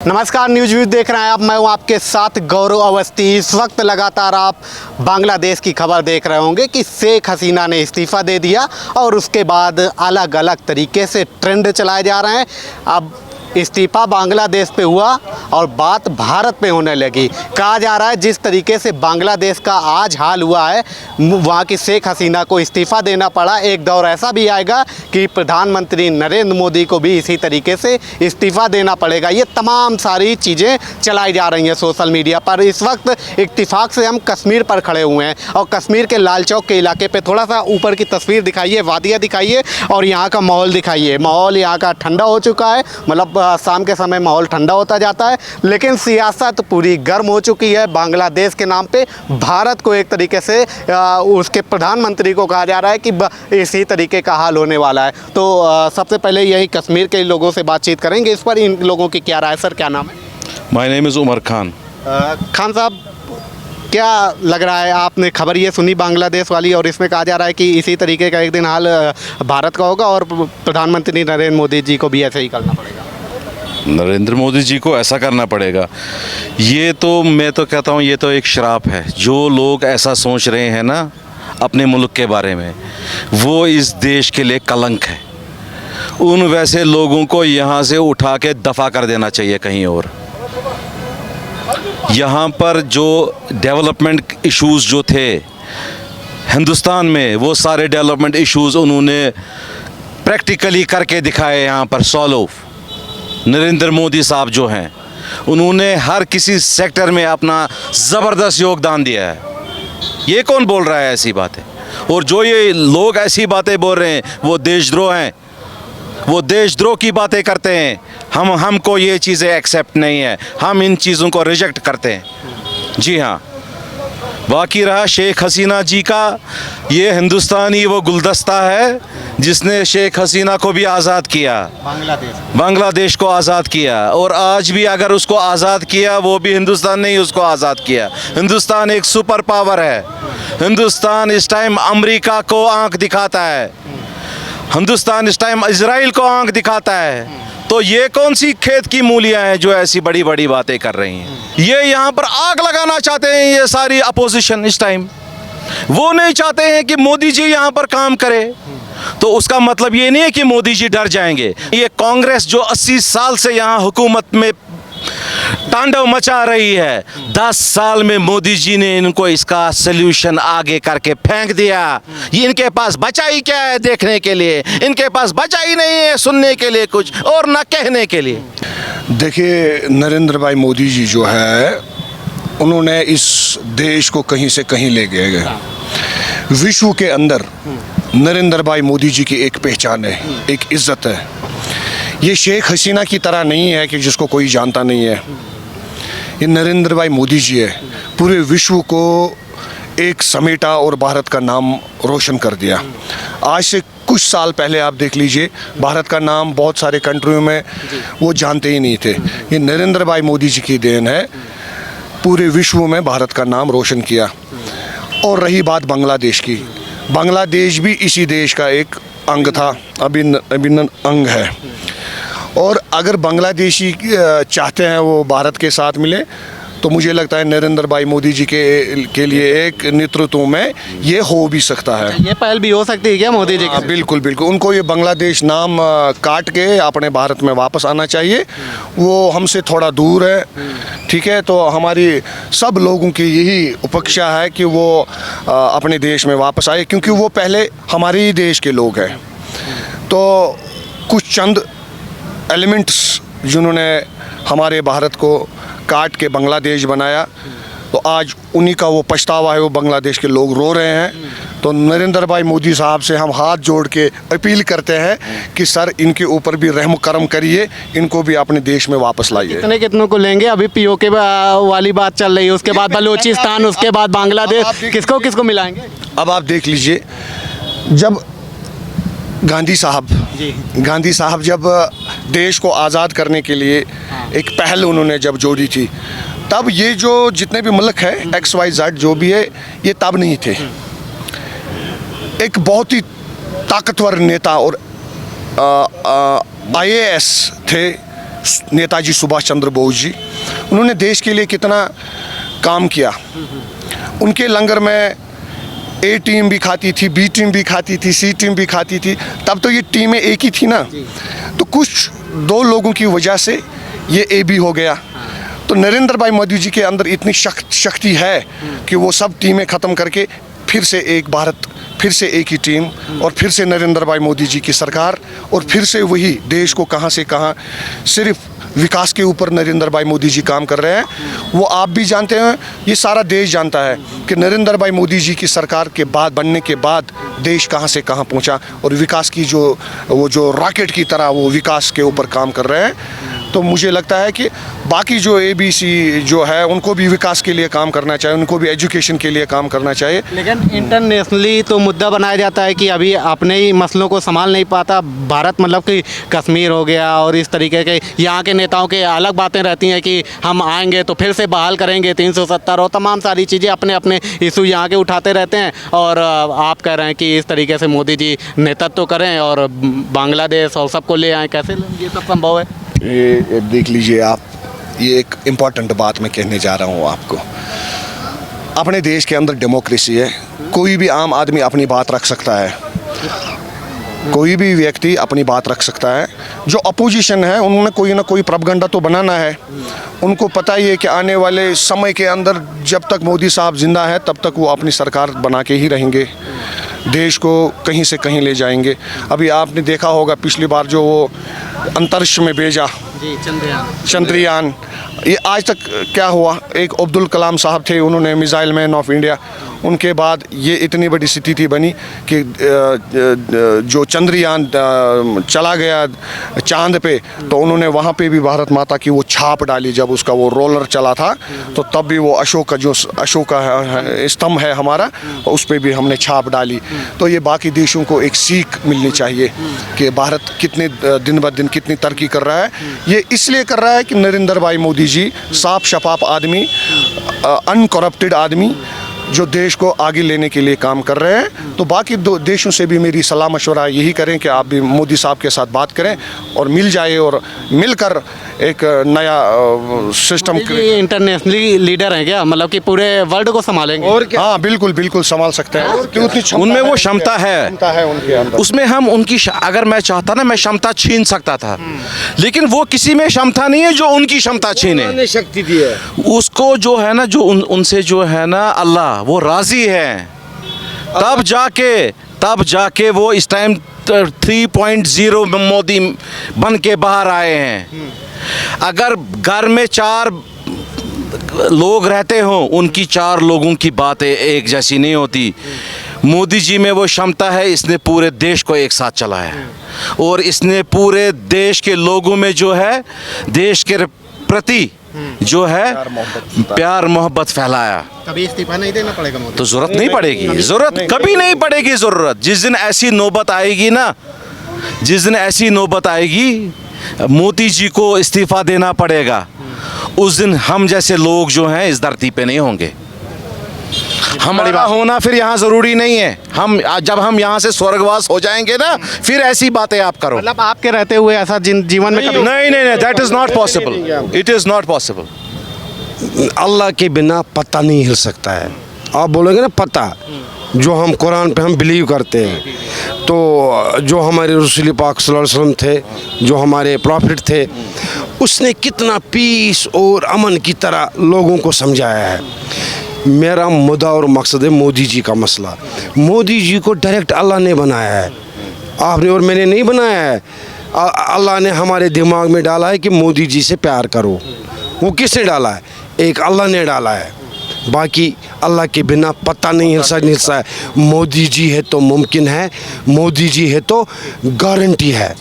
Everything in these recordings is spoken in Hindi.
नमस्कार, न्यूज व्यूज देख रहे हैं आप। मैं हूं आपके साथ गौरव अवस्थी। इस वक्त लगातार आप बांग्लादेश की खबर देख रहे होंगे कि शेख हसीना ने इस्तीफ़ा दे दिया और उसके बाद अलग अलग तरीके से ट्रेंड चलाए जा रहे हैं। अब इस्तीफ़ा बांग्लादेश पे हुआ और बात भारत पे होने लगी। कहा जा रहा है जिस तरीके से बांग्लादेश का आज हाल हुआ है, वहाँ की शेख हसीना को इस्तीफ़ा देना पड़ा। एक दौर ऐसा भी आएगा कि प्रधानमंत्री नरेंद्र मोदी को भी इसी तरीके से इस्तीफ़ा देना पड़ेगा। ये तमाम सारी चीज़ें चलाई जा रही हैं सोशल मीडिया पर। इस वक्त इत्तेफाक से हम कश्मीर पर खड़े हुए हैं और कश्मीर के लाल चौक के इलाके पे थोड़ा सा ऊपर की तस्वीर दिखाइए, वादियाँ दिखाइए और यहाँ का माहौल दिखाइए। माहौल यहाँ का ठंडा हो चुका है, मतलब शाम के समय माहौल ठंडा होता जाता है, लेकिन सियासत पूरी गर्म हो चुकी है। बांग्लादेश के नाम पे भारत को एक तरीके से उसके प्रधानमंत्री को कहा जा रहा है कि इसी तरीके का हाल होने वाला है। तो सबसे पहले यही कश्मीर के लोगों से बातचीत करेंगे इस पर। इन लोगों की क्या राय? सर, क्या नाम है? My name is Umar Khan. Khan साहब, क्या लग रहा है? आपने खबर ये सुनी बांग्लादेश वाली और इसमें कहा जा रहा है कि इसी तरीके का एक दिन हाल भारत का होगा और प्रधानमंत्री नरेंद्र मोदी जी को भी ऐसे ही करना पड़ेगा। नरेंद्र मोदी जी को ऐसा करना पड़ेगा, ये तो मैं तो कहता हूँ ये तो एक श्राप है। जो लोग ऐसा सोच रहे हैं ना अपने मुल्क के बारे में, वो इस देश के लिए कलंक है। उन वैसे लोगों को यहाँ से उठा के दफ़ा कर देना चाहिए कहीं और। यहाँ पर जो डेवलपमेंट इश्यूज़ जो थे हिंदुस्तान में, वो सारे डेवलपमेंट इश्यूज़ उन्होंने प्रैक्टिकली करके दिखाए यहाँ पर सॉल्व। नरेंद्र मोदी साहब जो हैं, उन्होंने हर किसी सेक्टर में अपना ज़बरदस्त योगदान दिया है। ये कौन बोल रहा है ऐसी बातें? और जो ये लोग ऐसी बातें बोल रहे हैं वो देशद्रोह हैं, वो देशद्रोह की बातें करते हैं। हमको ये चीज़ें एक्सेप्ट नहीं है, हम इन चीज़ों को रिजेक्ट करते हैं। जी हाँ, बाकी रहा शेख हसीना जी का, ये हिंदुस्तानी वो गुलदस्ता है जिसने शेख हसीना को भी आज़ाद किया, बांग्लादेश को आज़ाद किया। और आज भी अगर उसको आज़ाद किया, वो भी हिंदुस्तान ने ही उसको आज़ाद किया। हिंदुस्तान एक सुपर पावर है। हिंदुस्तान इस टाइम अमेरिका को आंख दिखाता है, हिंदुस्तान इस टाइम इजराइल को आंख दिखाता है। तो ये कौन सी खेत की मूलियां हैं जो ऐसी बड़ी बड़ी बातें कर रही हैं? ये यहाँ पर आग लगाना चाहते हैं ये सारी अपोजिशन इस टाइम। वो नहीं चाहते हैं कि मोदी जी यहाँ पर काम करे। तो उसका मतलब ये नहीं है कि मोदी जी डर जाएंगे। ये कांग्रेस जो 80 साल से यहाँ हुकूमत में तांडव मचा रही है, 10 साल में मोदी जी ने इनको इसका सल्यूशन आगे करके फेंक दिया। ये इनके पास बचा ही क्या है देखने के लिए? इनके पास बचा ही नहीं है सुनने के लिए कुछ और न कहने के लिए। देखिए, नरेंद्र भाई मोदी जी जो है, उन्होंने इस देश को कहीं से कहीं ले गए। विश्व के अंदर नरेंद्र भाई मोदी जी की एक पहचान है, एक इज्जत है। ये शेख हसीना की तरह नहीं है कि जिसको कोई जानता नहीं है। ये नरेंद्र भाई मोदी जी है, पूरे विश्व को एक समेटा और भारत का नाम रोशन कर दिया। आज से कुछ साल पहले आप देख लीजिए, भारत का नाम बहुत सारे कंट्रियों में वो जानते ही नहीं थे। ये नरेंद्र भाई मोदी जी की देन है, पूरे विश्व में भारत का नाम रोशन किया। और रही बात बांग्लादेश की, बांग्लादेश भी इसी देश का एक अंग था, अभिन्न अंग है। और अगर बांग्लादेशी चाहते हैं वो भारत के साथ मिले, तो मुझे लगता है नरेंद्र भाई मोदी जी के लिए एक नेतृत्व में ये हो भी सकता है। ये पहल भी हो सकती है क्या मोदी जी की? बिल्कुल बिल्कुल, उनको ये बांग्लादेश नाम काट के अपने भारत में वापस आना चाहिए। वो हमसे थोड़ा दूर है, ठीक है। तो हमारी सब लोगों की यही अपेक्षा है कि वो अपने देश में वापस आए, क्योंकि वो पहले हमारे ही देश के लोग हैं। तो कुछ चंद एलिमेंट्स जिन्होंने हमारे भारत को काट के बांग्लादेश बनाया, तो आज उन्हीं का वो पछतावा है, वो बांग्लादेश के लोग रो रहे हैं। तो नरेंद्र भाई मोदी साहब से हम हाथ जोड़ के अपील करते हैं कि सर, इनके ऊपर भी रहम करम करिए, इनको भी अपने देश में वापस लाइए। कितनों को लेंगे? अभी पीओके वाली बात चल रही है, उसके बाद बलूचिस्तान, उसके बाद बांग्लादेश, किसको किसको मिलाएंगे? अब आप देख लीजिए, जब गांधी साहब जब देश को आज़ाद करने के लिए एक पहल उन्होंने जब जोड़ी थी, तब ये जो जितने भी मुल्क है XYZ जो भी है, ये तब नहीं थे। एक बहुत ही ताकतवर नेता और IAS थे नेताजी सुभाष चंद्र बोस जी, उन्होंने देश के लिए कितना काम किया। उनके लंगर में ए टीम भी खाती थी, बी टीम भी खाती थी, सी टीम भी खाती थी। तब तो ये टीमें एक ही थी ना। तो कुछ दो लोगों की वजह से ये ए बी हो गया। तो नरेंद्र भाई मोदी जी के अंदर इतनी शक्ति है कि वो सब टीमें ख़त्म करके फिर से एक भारत, फिर से एक ही टीम, और फिर से नरेंद्र भाई मोदी जी की सरकार, और फिर से वही देश को कहाँ से कहाँ सिर्फ विकास के ऊपर नरेंद्र भाई मोदी जी काम कर रहे हैं। वो आप भी जानते हैं, ये सारा देश जानता है कि नरेंद्र भाई मोदी जी की सरकार के बाद, बनने के बाद देश कहाँ से कहाँ पहुँचा, और विकास की वो जो रॉकेट की तरह वो विकास के ऊपर काम कर रहे हैं। तो मुझे लगता है कि बाकी जो ABC जो है उनको भी विकास के लिए काम करना चाहिए, उनको भी एजुकेशन के लिए काम करना चाहिए। लेकिन इंटरनेशनली तो मुद्दा बनाया जाता है कि अभी अपने ही मसलों को संभाल नहीं पाता भारत, मतलब कि कश्मीर हो गया और इस तरीके के यहाँ के नेताओं के अलग बातें रहती हैं कि हम आएंगे तो फिर से बहाल करेंगे 370 और तमाम सारी चीज़ें अपने अपने इशू यहाँ के उठाते रहते हैं। और आप कह रहे हैं कि इस तरीके से मोदी जी नेतृत्व करें और बांग्लादेश और सबको ले आएँ, कैसे ये सब संभव है? ये देख लीजिए आप, ये एक इम्पॉर्टेंट बात मैं कहने जा रहा हूँ आपको। अपने देश के अंदर डेमोक्रेसी है, कोई भी आम आदमी अपनी बात रख सकता है, कोई भी व्यक्ति अपनी बात रख सकता है। जो अपोजिशन है उन्होंने कोई ना कोई प्रोपगेंडा तो बनाना है। उनको पता ही है कि आने वाले समय के अंदर जब तक मोदी साहब जिंदा है तब तक वो अपनी सरकार बना के ही रहेंगे, देश को कहीं से कहीं ले जाएंगे। अभी आपने देखा होगा पिछली बार जो वो अंतरिक्ष में भेजा जी, चंद्रयान, ये आज तक क्या हुआ? एक अब्दुल कलाम साहब थे, उन्होंने मिसाइल मैन ऑफ इंडिया, उनके बाद ये इतनी बड़ी स्थिति बनी कि जो चंद्रयान चला गया चांद पे, तो उन्होंने वहाँ पे भी भारत माता की वो छाप डाली। जब उसका वो रोलर चला था तो तब भी वो अशोक का स्तंभ है हमारा, उस पर भी हमने छाप डाली। तो ये बाकी देशों को एक सीख मिलनी चाहिए कि भारत कितने दिन ब दिन कितनी तरक्की कर रहा है। ये इसलिए कर रहा है कि नरेंद्र भाई मोदी जी साफ शफाफ आदमी, अनकरप्टेड आदमी, जो देश को आगे लेने के लिए काम कर रहे हैं। तो बाकी दो देशों से भी मेरी सलाह मशवरा यही करें कि आप भी मोदी साहब के साथ बात करें और मिल जाए और मिलकर एक नया सिस्टम। ये इंटरनेशनली लीडर हैं क्या, मतलब कि पूरे वर्ल्ड को संभालेंगे? और क्या? हाँ बिल्कुल बिल्कुल संभाल सकते हैं। उनमें वो क्षमता है उनके अंदर। उसमें हम उनकी अगर मैं चाहता ना, मैं क्षमता छीन सकता था, लेकिन वो किसी में क्षमता नहीं है जो उनकी क्षमता छीने। शक्ति दी है उसको जो है ना, जो उनसे जो है ना अल्लाह वो राजी है, तब जाके वो इस टाइम 3.0 मोदी बन के बाहर आए हैं। अगर घर में 4 लोग रहते हो, उनकी 4 लोगों की बातें एक जैसी नहीं होती। मोदी जी में वो क्षमता है, इसने पूरे देश को एक साथ चलाया और इसने पूरे देश के लोगों में जो है देश के प्रति जो है प्यार मोहब्बत फैलाया। कभी इस्तीफा नहीं देना पड़ेगा मोदी? तो जरूरत नहीं पड़ेगी, जरूरत कभी नहीं पड़ेगी। जरूरत जिस दिन ऐसी नौबत आएगी ना, जिस दिन ऐसी नौबत आएगी मोदी जी को इस्तीफा देना पड़ेगा, उस दिन हम जैसे लोग जो हैं इस धरती पे नहीं होंगे। हमारा होना फिर यहाँ जरूरी नहीं है। हम जब हम यहाँ से स्वर्गवास हो जाएंगे ना, फिर ऐसी बातें आप करो। मतलब आपके रहते हुए ऐसा जीवन में कभी? नहीं, that is not possible, it is not possible. Allah के बिना पत्ता नहीं हिल सकता है। आप बोलोगे ना पत्ता, जो हम कुरान पे हम बिलीव करते हैं, तो जो हमारे रसूल पाक सल्लल्लाहु अलैहि वसल्लम थे, जो हमारे प्रॉफिट थे, उसने कितना पीस और अमन की तरह लोगों को समझाया है। मेरा मुद्दा और मकसद है मोदी जी का मसला। मोदी जी को डायरेक्ट अल्लाह ने बनाया है, आपने और मैंने नहीं बनाया है। अल्लाह ने हमारे दिमाग में डाला है कि मोदी जी से प्यार करो। वो किसने डाला है? एक अल्लाह ने डाला है। बाकी अल्लाह के बिना पत्ता नहीं हिलता है। मोदी जी है तो मुमकिन है, मोदी जी है तो गारंटी है।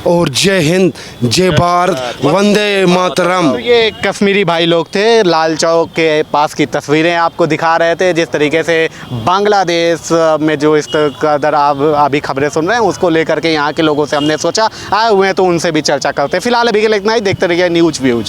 और जय हिंद, जय भारत, वंदे मातरम। तो ये कश्मीरी भाई लोग थे, लाल चौक के पास की तस्वीरें आपको दिखा रहे थे, जिस तरीके से बांग्लादेश में जो इस कदर आप अभी खबरें सुन रहे हैं उसको लेकर के यहाँ के लोगों से हमने सोचा आए हुए हैं तो उनसे भी चर्चा करते हैं। फिलहाल अभी के लिए इतना ही, देखते रहिए न्यूज़ व्यूज।